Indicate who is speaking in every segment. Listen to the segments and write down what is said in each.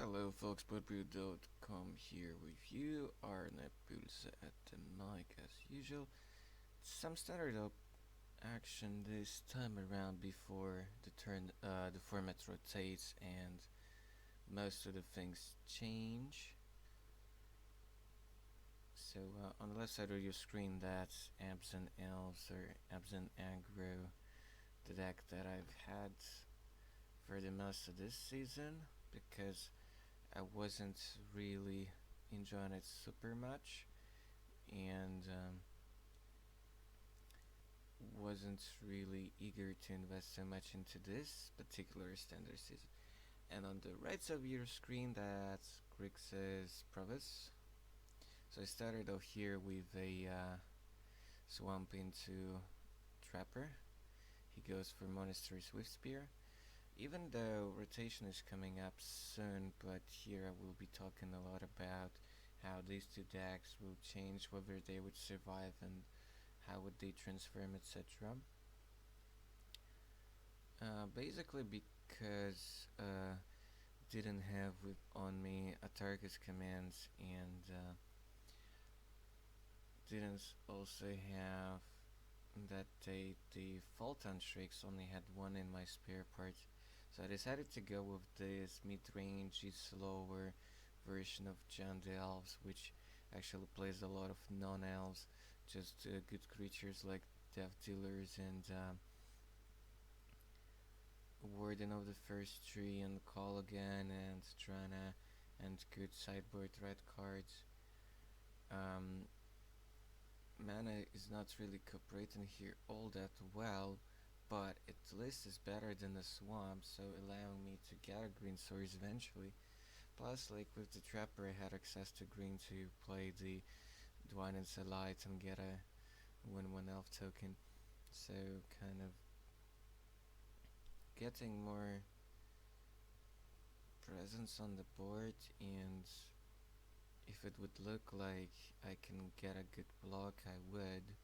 Speaker 1: Hello folks, Budbu.com here with you, Arnepulse at the mic as usual. Some standard up action this time around before the format rotates and most of the things change. So on the left side of your screen, that's Elves and Elves or Elves and Aggro, the deck that I've had for the most of this season because I wasn't really enjoying it super much and wasn't really eager to invest so much into this particular standard season. And on the right side of your screen, that's Grixis Prowess. So I started out here with a swamp into Trapper. He goes for Monastery Swift Spear. Even though rotation is coming up soon, but here I will be talking a lot about how these two decks will change, whether they would survive and how would they transform, etc. Basically because didn't have on me a target's commands and didn't also have that the default on tricks, only had one in my spare part. So I decided to go with this mid-range, slower version of John the Elves, which actually plays a lot of non-elves, just good creatures like Death Dealers and Warden of the First Tree and Call Again and Strana and good sideboard red cards. Mana is not really cooperating here all that well, but at least it's better than the swamp, so allowing me to gather green swords eventually. Plus, like with the Trapper, I had access to green to play the Dwine and Light and get a 1/1 elf token, so kind of getting more presence on the board, and if it would look like I can get a good block, I would.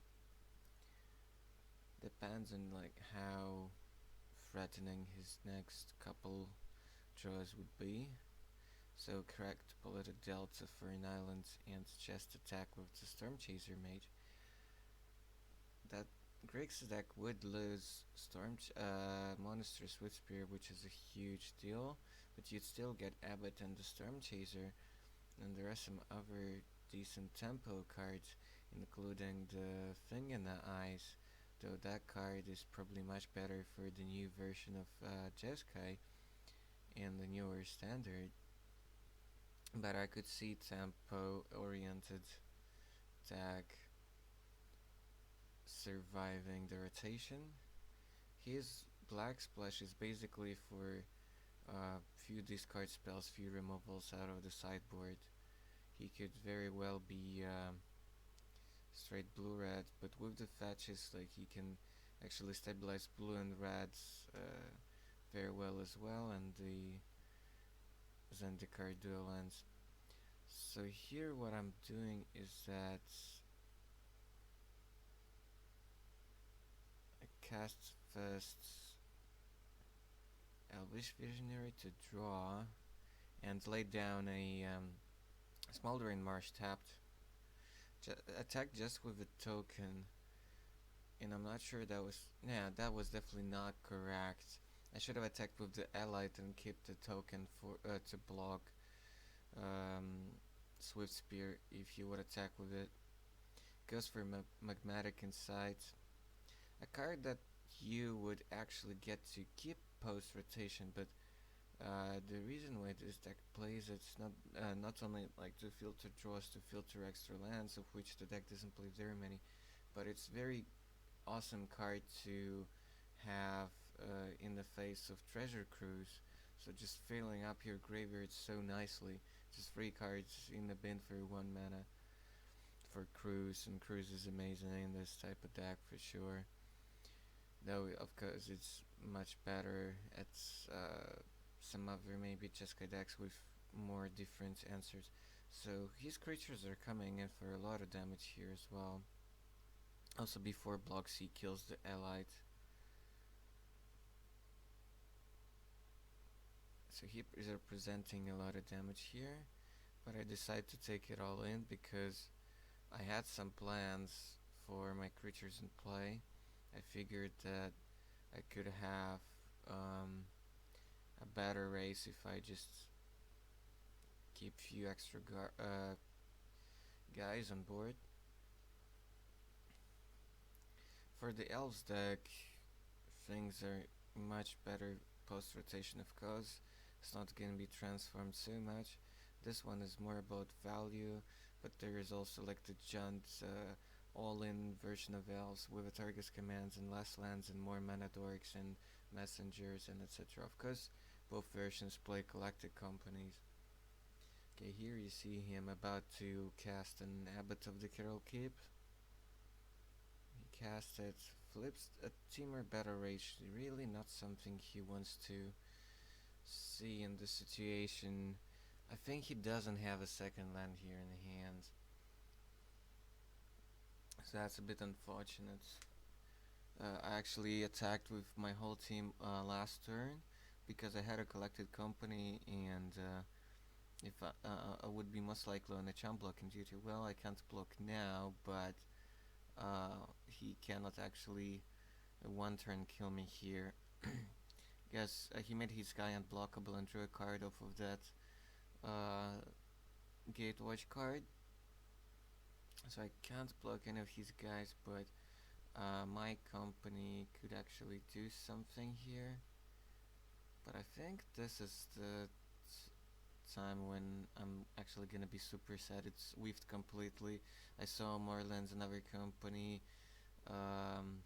Speaker 1: Depends on like how threatening his next couple draws would be. So correct bullet delta for an island and just attack with the Storm Chaser Mage. That Grixis deck would lose Monastery Swift Spear, which is a huge deal, but you'd still get Abbot and the Storm Chaser, and there are some other decent tempo cards, including the Thing in the Eyes, though that card is probably much better for the new version of Jeskai and the newer standard. But I could see tempo oriented deck surviving the rotation. His Black Splash is basically for few discard spells, few removals out of the sideboard. He could very well be straight blue-red, but with the fetches, like he can actually stabilize blue and reds very well as well, and the Zendikar dual lands. So here what I'm doing is that I cast first Elvish Visionary to draw and lay down a Smoldering Marsh tapped. Attack just with a token, and I'm not sure that was, that was definitely not correct. I should have attacked with the Allied and kept the token for to block Swift Spear if you would attack with it. Goes for Magmatic Insight, a card that you would actually get to keep post rotation, but the reason why this deck plays it's not only like to filter draws, to filter extra lands, of which the deck doesn't play very many, but it's very awesome card to have in the face of Treasure Cruise. So just filling up your graveyard so nicely, just 3 cards in the bin for 1 mana for Cruise, and Cruise is amazing in this type of deck for sure. Though of course it's much better at some other maybe Jeskai decks with more different answers. So his creatures are coming in for a lot of damage here as well. Also before blocks he kills the Allied. So he is representing a lot of damage here, but I decided to take it all in because I had some plans for my creatures in play. I figured that I could have a better race if I just keep few extra guys on board. For the Elves deck, things are much better post rotation, of course. It's not gonna be transformed so much. This one is more about value, but there is also like the Junt all-in version of Elves with a Targus commands and less lands and more mana dorks and messengers and etc. Of course, both versions play collected companies. Okay, here you see him about to cast an Abbot of the Carol Keep. He casts it, flips a Teamer Battle Rage, really not something he wants to see in this situation. I think he doesn't have a second land here in hand. So that's a bit unfortunate. I actually attacked with my whole team last turn because I had a collected company and if I would be most likely on a chump blocking duty. Well, I can't block now, but he cannot actually one turn kill me here. Yes, he made his guy unblockable and drew a card off of that Gatewatch card. So I can't block any of his guys, but my company could actually do something here. But I think this is the time when I'm actually gonna be super sad. It's weaved completely. I saw more lands in other company. And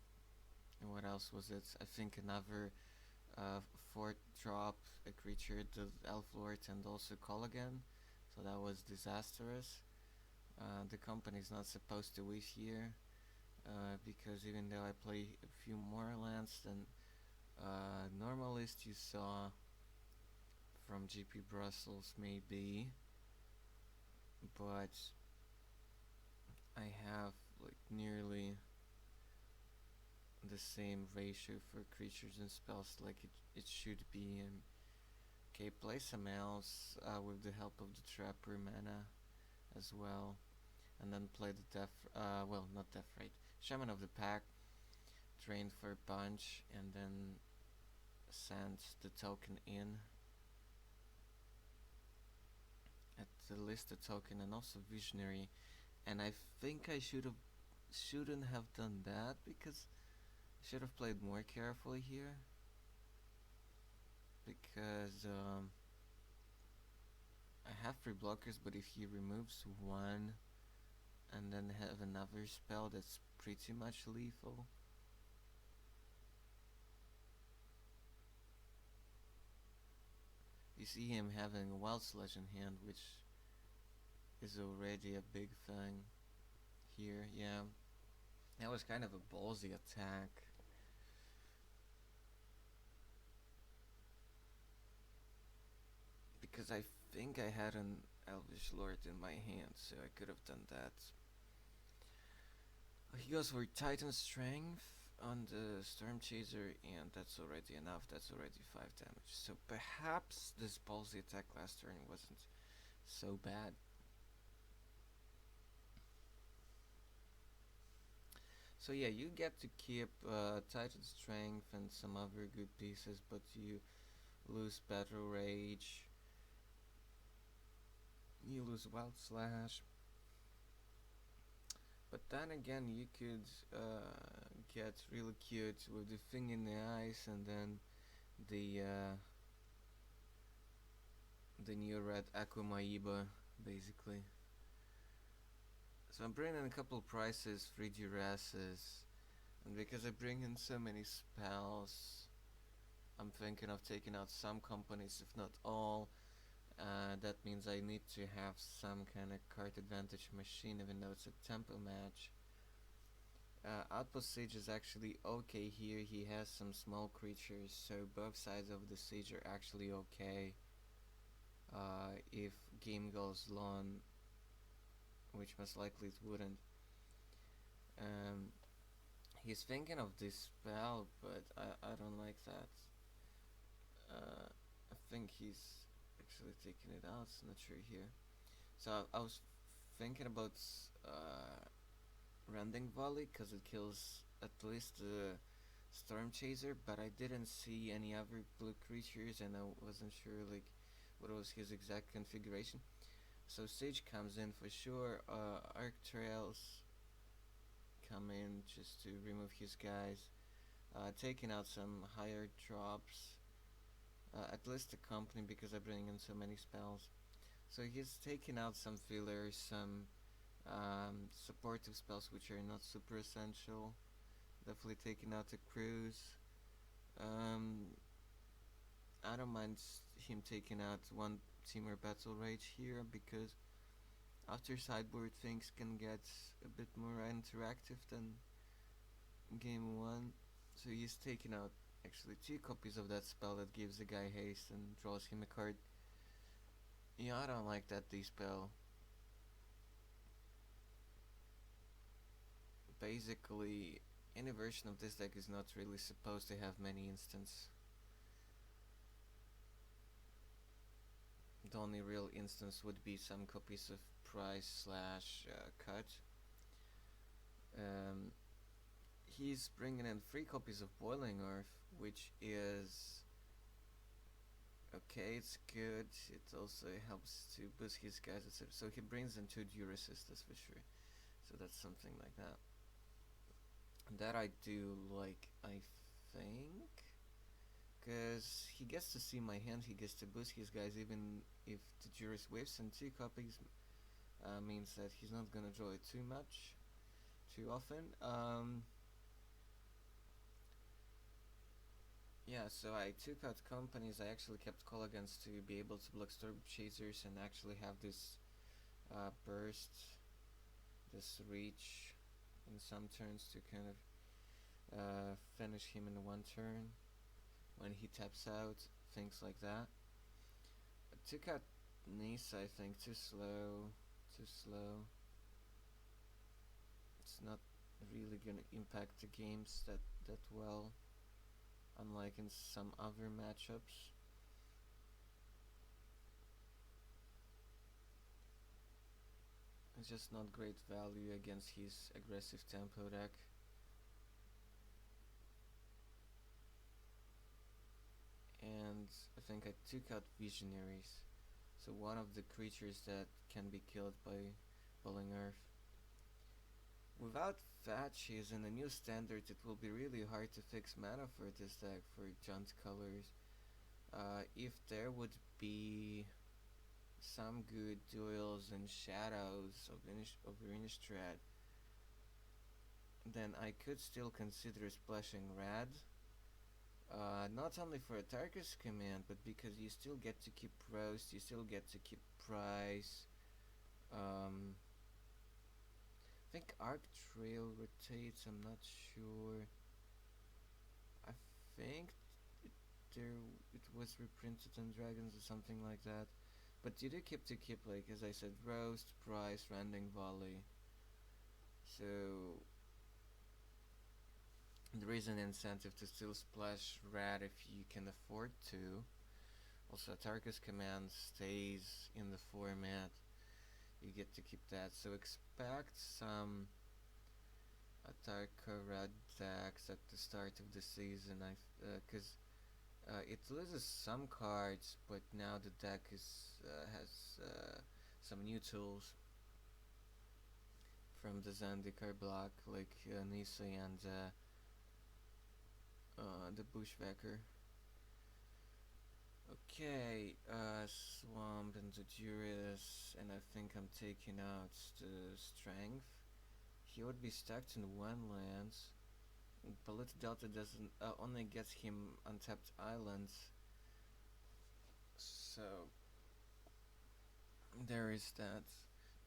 Speaker 1: what else was it? I think another 4th drop, a creature, the Elf Lord, and also call again. So that was disastrous. The company is not supposed to weave here because even though I play a few more lands than normal list you saw from GP Brussels maybe, but I have like nearly the same ratio for creatures and spells like it should be. And okay, play some Elves with the help of the Trapper mana as well, and then play the well, not Death Rate, Shaman of the Pack, drain for a bunch, and then send the token in. At the list the token and also Visionary, and I think I shouldn't have done that because I should have played more carefully here because I have 3 blockers, but if he removes one and then have another spell that's pretty much lethal. You see him having a Wild Sledge in hand, which is already a big thing here. Yeah, that was kind of a ballsy attack. Because I think I had an Elvish Lord in my hand, so I could have done that. He goes for Titan Strength on the Storm Chaser, and that's already enough. That's already 5 damage. So perhaps this ballsy attack last turn wasn't so bad. So yeah, you get to keep Titan Strength and some other good pieces, but you lose Battle Rage. You lose Wild Slash. But then again, you could get really cute with the thing in the eyes and then the new red Aquamaiba, basically. So I'm bringing in a couple prices, 3 duresses, and because I bring in so many spells, I'm thinking of taking out some companies, if not all. That means I need to have some kind of card advantage machine, even though it's a tempo match. Outpost Sage is actually okay here. He has some small creatures, so both sides of the Sage are actually okay. If game goes long, which most likely it wouldn't. He's thinking of this spell, but I don't like that. I think he's actually taking it out. It's not sure here. So I was thinking about rending volley because it kills at least the storm chaser, but I didn't see any other blue creatures, and I wasn't sure like what was his exact configuration. So Sage comes in for sure. Arc Trails come in just to remove his guys, taking out some higher drops. At least the company because I bring in so many spells. So he's taking out some fillers, some supportive spells which are not super essential. Definitely taking out the crews. Um, I don't mind him taking out one Teamer Battle Rage here because after sideboard things can get a bit more interactive than game 1. So he's taking out actually 2 copies of that spell that gives the guy haste and draws him a card. Yeah, I don't like that D-spell. Basically, any version of this deck is not really supposed to have many instants. The only real instance would be some copies of Price slash Cut. He's bringing in 3 copies of Boiling Earth, which is okay, it's good. It also helps to boost his guys, etc. So he brings in 2 Resist, that's for sure. So that's something like that. That I do like, I think. Because he gets to see my hand, he gets to boost his guys even if the Juris whiffs, and 2 copies means that he's not gonna draw it too much, too often. Yeah, so I took out companies. I actually kept Colligans to be able to block Storm Chasers and actually have this burst, this reach in some turns to kind of finish him in 1 turn when he taps out, things like that. I took out Nisa, I think, too slow. It's not really gonna impact the games that well, unlike in some other matchups. It's just not great value against his aggressive tempo deck. And I think I took out Visionaries, so one of the creatures that can be killed by Falling Earth. Without Fetches in the new standard, it will be really hard to fix mana for this deck for Jaunt Colors. If there would be some good duels and shadows of Innistrad, then I could still consider splashing red. Not only for a Tarkus command, but because you still get to keep Roast, you still get to keep Price. I think Arc Trail rotates, I'm not sure. I think it was reprinted on Dragons or something like that. But you do keep like, as I said, Roast, Price, Rending Volley. So there is an incentive to still splash red if you can afford to. Also, Tarkus command stays in the format. You get to keep that. So expect some Atarka red decks at the start of the season. Because it loses some cards, but now the deck has some new tools from the Zendikar block, like Nisa and the Bushwhacker. Okay, Swamp and the Juris, and I think I'm taking out the Strength. He would be stacked in 1 land. Bullet Delta doesn't only gets him untapped islands. So there is that.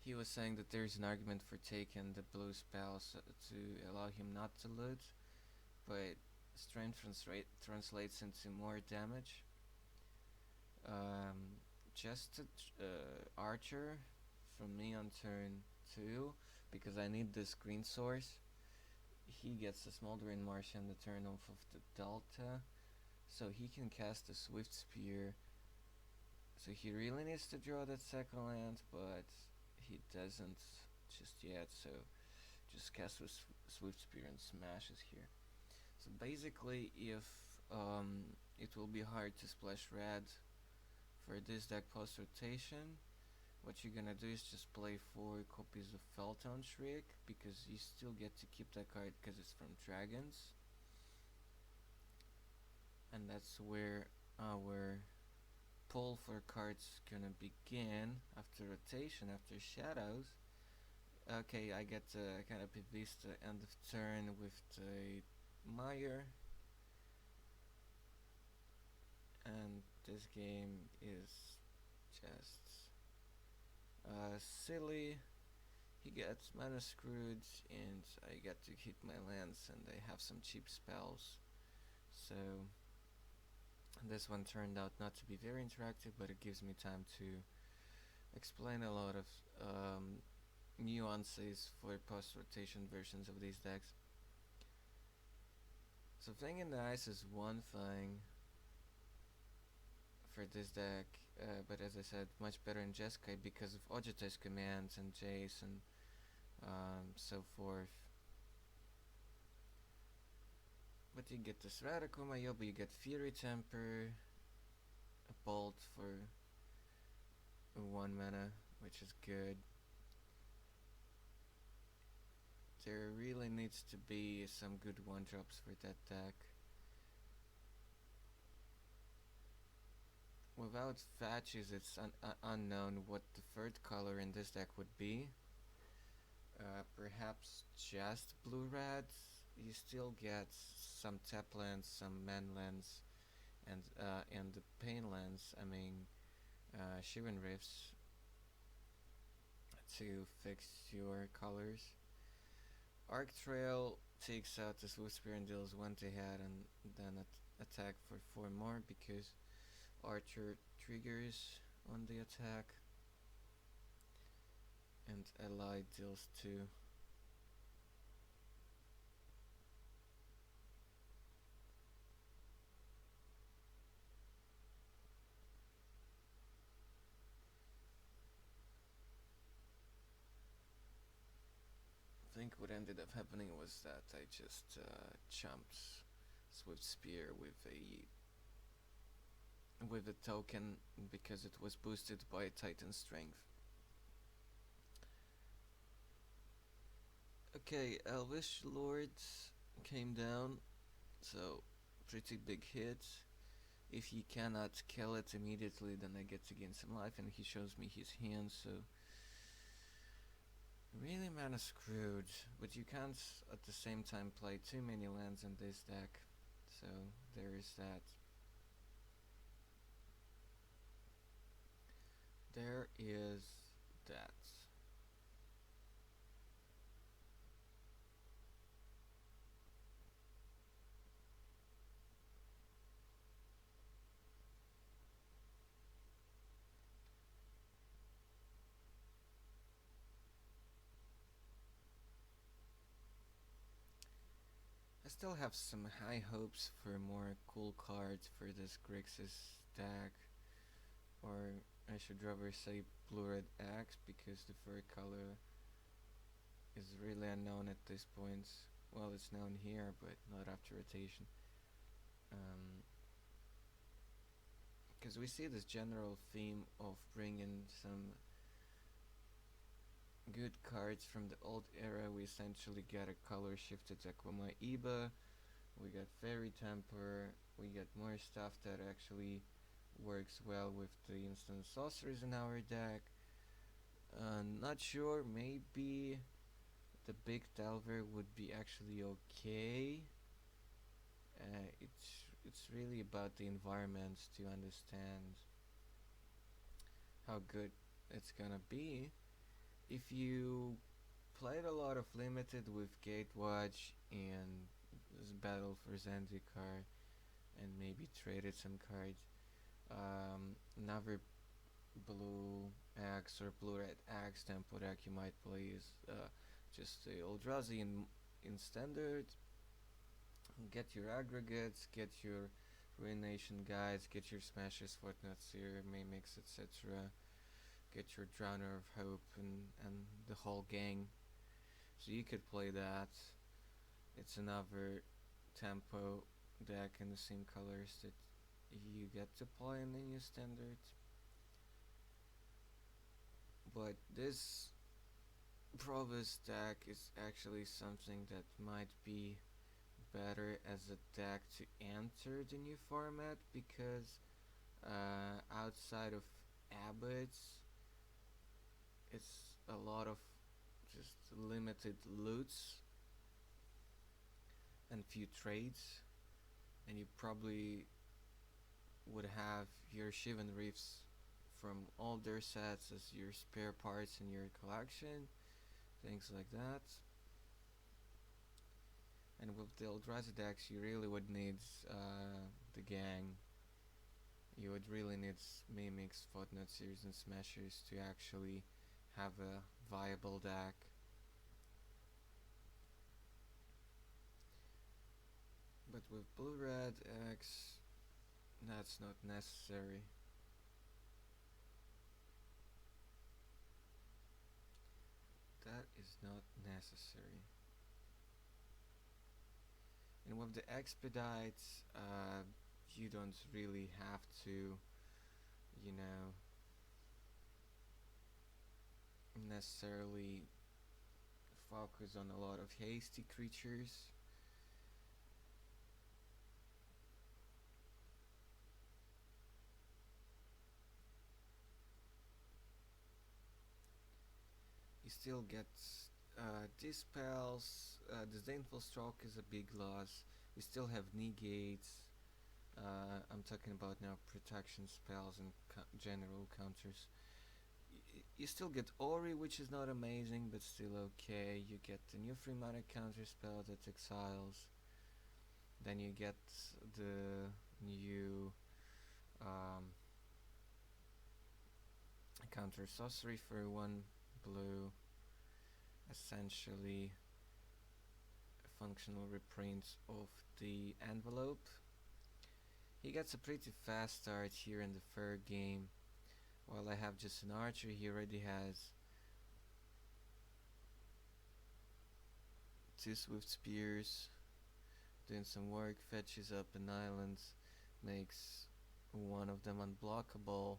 Speaker 1: He was saying that there's an argument for taking the blue spells to allow him not to loot, but Strength translates into more damage. Just Archer from me on turn 2 because I need this green source. He gets a Smoldering Marsh on the turn off of the Delta, so he can cast a Swift Spear So he really needs to draw that second land, but he doesn't just yet. So just cast with Swift Spear and smashes here. So basically, if it will be hard to splash red for this deck post rotation, what you're gonna do is just play 4 copies of Felton Shriek, because you still get to keep that card because it's from dragons. And that's where our pull for cards gonna begin after rotation, after shadows. Okay, I get kind of Pivista end of turn with the Meyer, and this game is just silly. He gets mana screwed, and I get to hit my lands, and I have some cheap spells. So this one turned out not to be very interactive, but it gives me time to explain a lot of nuances for post-rotation versions of these decks. So Fling in the Ice is one thing for this deck, but as I said, much better in Jeskai because of Ojutai's commands and Jace and so forth. But you get this Radical Mayoba, you get Fury Temper, a Bolt for 1 mana, which is good. There really needs to be some good 1-drops for that deck. Without fetches, it's unknown what the third color in this deck would be. Perhaps just blue-red. You still get some tap lands, some man lands, and the pain lands. I mean, Shivan Rifts to fix your colors. Arc Trail takes out the Swift Spear and deals 1 to head, and then attack for 4 more because Archer triggers on the attack, and Allied deals 2. I think what ended up happening was that I just chumped Swift Spear with a token because it was boosted by Titan Strength. Okay, Elvish Lords came down, so pretty big hit. If he cannot kill it immediately, then I get to gain some life, and he shows me his hand, so really mana screwed. But you can't at the same time play too many lands in this deck, so there is that. There is that. I still have some high hopes for more cool cards for this Grixis deck, or I should rather say Blue-Red Axe, because the third color is really unknown at this point. Well, it's known here, but not after rotation. Because we see this general theme of bringing some good cards from the old era. We essentially get a color shifted Aquama Iba, we got Fairy Temper, we get more stuff that actually works well with the instant sorcerers in our deck. Not sure, maybe the Big Delver would be actually okay. It's really about the environment to understand how good it's gonna be. If you played a lot of limited with Gatewatch and this battle for Zendikar, and maybe traded some cards, another blue axe or blue-red axe tempo deck you might play is just the Eldrazi in standard. Get your aggregates, get your Ruination Guides, get your Smashes, Whatnot, Seer, Mimics, etc. Get your Drowner of Hope and the whole gang. So you could play that. It's another tempo deck in the same colors that you get to play in the new standard. But this Prowess deck is actually something that might be better as a deck to enter the new format, because outside of abbots, it's a lot of just limited loots and few trades, and you probably would have your Shivan Reefs from older sets as your spare parts in your collection, things like that. And with the Eldrazi decks, you really would need the gang. You would really need Mimics, Fortnite Series, and Smashers to actually have a viable deck. But with Blue-Red X, that's not necessary. That is not necessary. And with the Expedites, you don't really have to, you know, necessarily focus on a lot of hasty creatures. You still get dispels. Disdainful Stroke is a big loss. You still have negates. I'm talking about now protection spells and general counters. You still get Ori, which is not amazing, but still okay. You get the new free mana counter spell that exiles. Then you get the new counter sorcery for 1 blue. Essentially a functional reprint of the envelope. He gets a pretty fast start here in the third game. While I have just an archer, he already has 2 swift spears, doing some work, fetches up an island, makes one of them unblockable,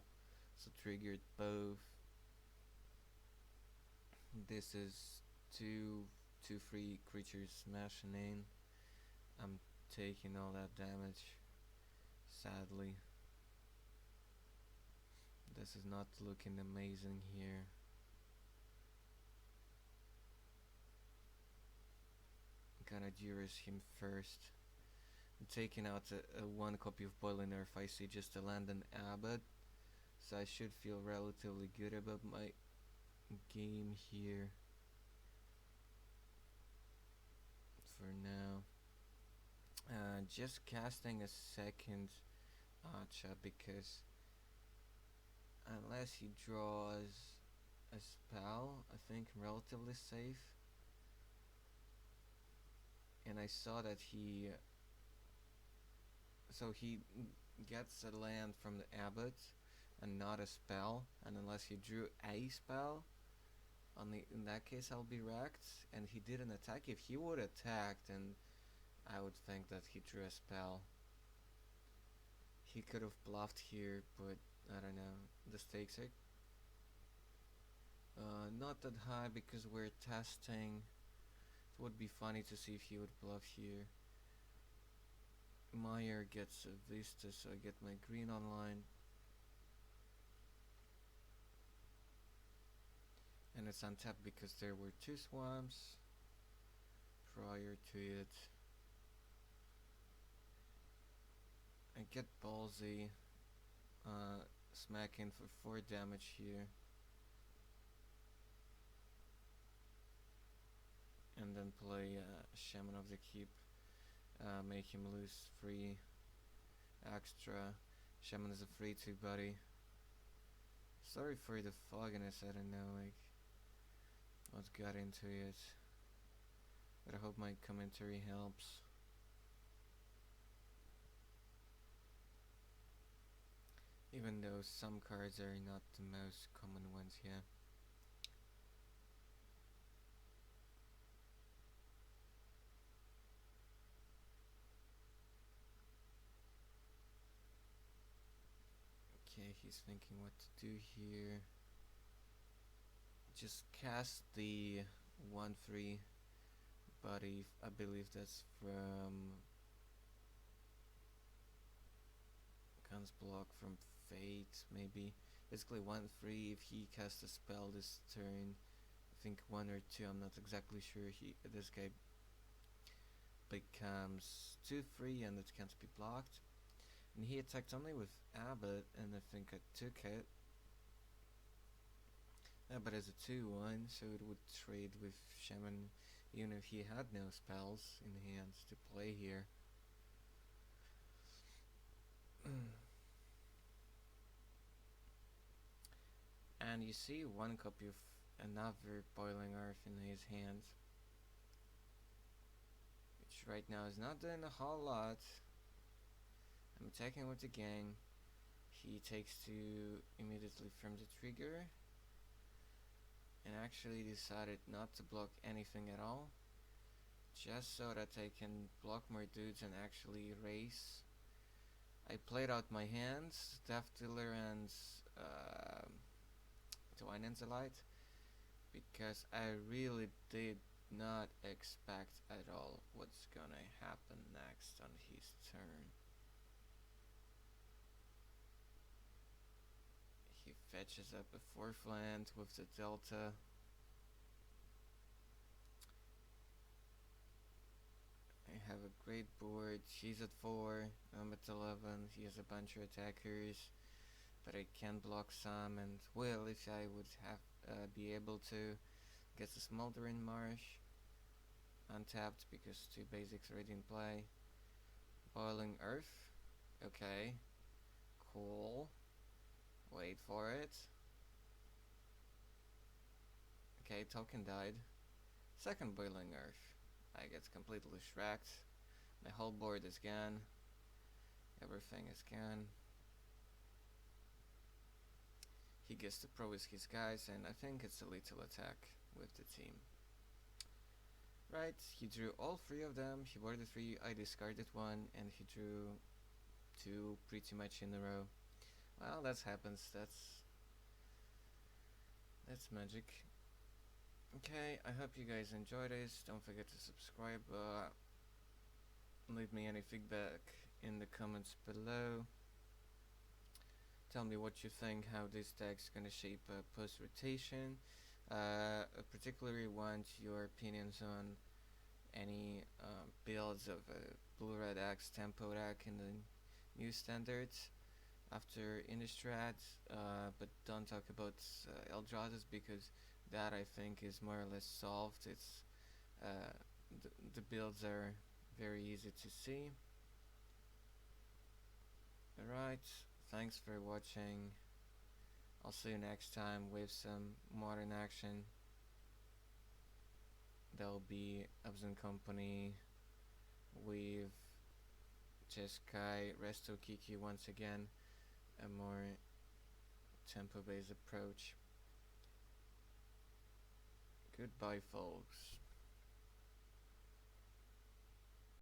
Speaker 1: so triggered both. This is two free creatures smashing in. I'm taking all that damage, sadly. This is not looking amazing here. Gonna Duras him first. I'm taking out a 1 copy of Boiling Earth. I see just a land and abbot, so I should feel relatively good about my game here for now. Just casting a second Acha, because unless he draws a spell, I think I'm relatively safe. And I saw that he gets a land from the abbot and not a spell, and unless he drew a spell, in that case I'll be wrecked. And he didn't attack. If he would attack, then I would think that he drew a spell. He could have bluffed here, but I don't know. The stakes are not that high because we're testing. It would be funny to see if he would bluff here. Meyer gets a Vista, so I get my green online. And it's untapped because there were 2 swamps prior to it. I get ballsy, smack in for 4 damage here. And then play Shaman of the Keep, make him lose 3 extra. Shaman is a free 2 buddy. Sorry for the fogginess, I don't know like what got into it, but I hope my commentary helps. Even though some cards are not the most common ones, yeah. Okay, he's thinking what to do here. Just cast the 1/3 body. I believe that's from Guns block from Fate, maybe. Basically 1/3 if he casts a spell this turn. I think 1 or 2, I'm not exactly sure. This guy becomes 2/3 and it can't be blocked. And he attacked only with Abbott, and I think I took it. Abbott is a 2/1, so it would trade with Shaman even if he had no spells in hand to play here. And you see one copy of another Boiling Earth in his hand, which right now is not doing a whole lot. I'm attacking with the gang. He takes 2 immediately from the trigger, and actually decided not to block anything at all, just so that I can block more dudes and actually race. I played out my hands, Death Dealer and Divine Angelite, because I really did not expect at all what's gonna happen next on his turn. He fetches up a 4th land with the Delta. I have a great board. She's at 4, I'm at 11. He has a bunch of attackers, but I can block some, and will if I would have be able to. Gets a Smoldering Marsh untapped because 2 basics already in play. Boiling Earth. Okay. Cool. Wait for it. Okay, token died. Second Boiling Earth. I get completely shreked. My whole board is gone. Everything is gone. He gets to Prowess his guys, and I think it's a lethal attack with the team. Right, he drew all 3 of them, he boarded 3, I discarded 1, and he drew 2 pretty much in a row. Well, that happens, that's magic. Okay, I hope you guys enjoyed this. Don't forget to subscribe. Leave me any feedback in the comments below. Tell me what you think, how this deck's gonna shape post-rotation. I particularly want your opinions on any builds of Blue-Red X Tempo deck in the new standards after Innistrad, but don't talk about Eldrazi because that I think is more or less solved. It's the builds are very easy to see. Alright, thanks for watching. I'll see you next time with some modern action. There'll be Elves and Company with Jeskai, Resto Kiki once again, a more tempo based approach. Goodbye, folks.